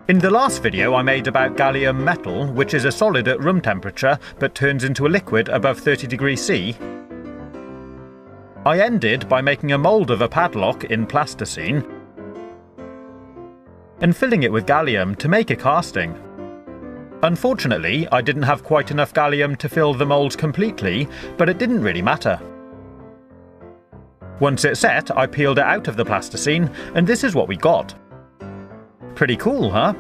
In the last video I made about gallium metal, which is a solid at room temperature but turns into a liquid above 30 degrees C, I ended by making a mould of a padlock in plasticine and filling it with gallium to make a casting. Unfortunately, I didn't have quite enough gallium to fill the mould completely, but it didn't really matter. Once it set, I peeled it out of the plasticine, and this is what we got. Pretty cool, huh?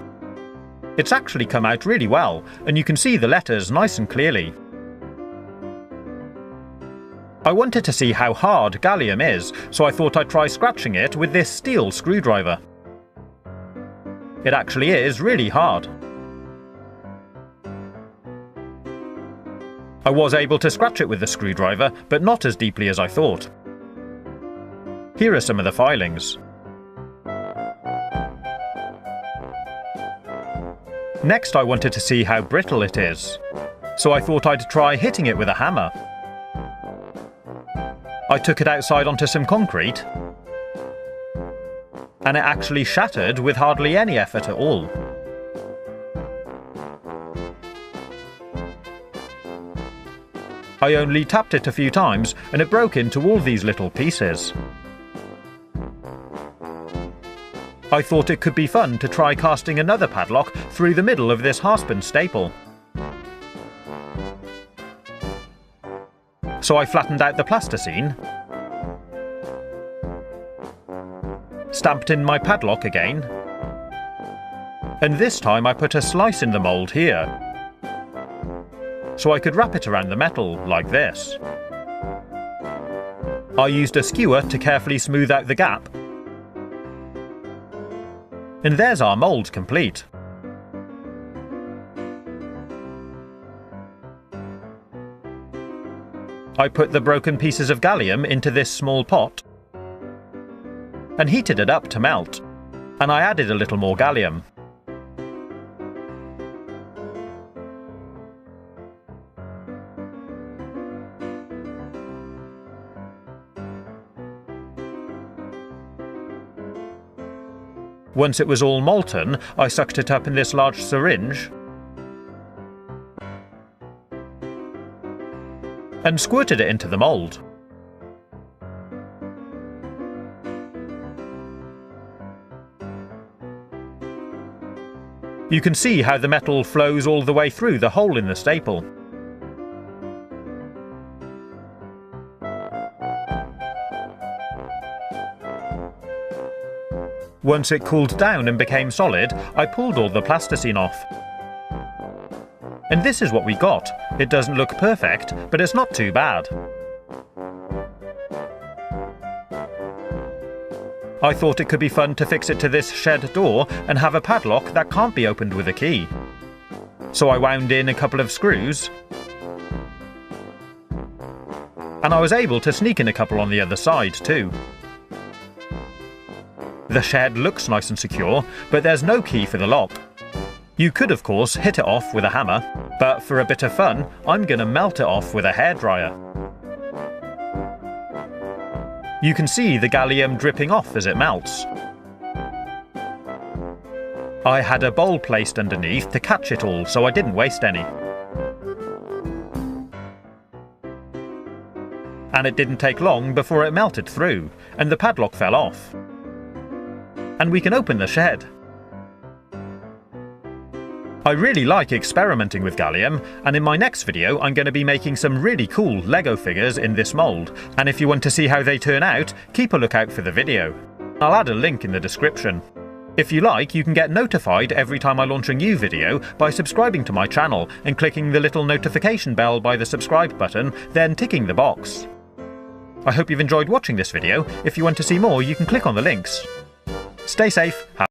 It's actually come out really well, and you can see the letters nice and clearly. I wanted to see how hard gallium is, so I thought I'd try scratching it with this steel screwdriver. It actually is really hard. I was able to scratch it with the screwdriver, but not as deeply as I thought. Here are some of the filings. Next, I wanted to see how brittle it is, so I thought I'd try hitting it with a hammer. I took it outside onto some concrete, and it actually shattered with hardly any effort at all. I only tapped it a few times and it broke into all these little pieces. I thought it could be fun to try casting another padlock through the middle of this Harspen staple. So I flattened out the plasticine, stamped in my padlock again, and this time I put a slice in the mould here, so I could wrap it around the metal, like this. I used a skewer to carefully smooth out the gap. And there's our mould complete. I put the broken pieces of gallium into this small pot and heated it up to melt, and I added a little more gallium. Once it was all molten, I sucked it up in this large syringe and squirted it into the mould. You can see how the metal flows all the way through the hole in the staple. Once it cooled down and became solid, I pulled all the plasticine off. And this is what we got. It doesn't look perfect, but it's not too bad. I thought it could be fun to fix it to this shed door and have a padlock that can't be opened with a key. So I wound in a couple of screws, and I was able to sneak in a couple on the other side too. The shed looks nice and secure, but there's no key for the lock. You could of course hit it off with a hammer, but for a bit of fun, I'm gonna melt it off with a hairdryer. You can see the gallium dripping off as it melts. I had a bowl placed underneath to catch it all, so I didn't waste any. And it didn't take long before it melted through, and the padlock fell off. And we can open the shed. I really like experimenting with gallium, and in my next video I'm going to be making some really cool Lego figures in this mould, and if you want to see how they turn out, keep a lookout for the video. I'll add a link in the description. If you like, you can get notified every time I launch a new video by subscribing to my channel and clicking the little notification bell by the subscribe button, then ticking the box. I hope you've enjoyed watching this video. If you want to see more, you can click on the links. Stay safe.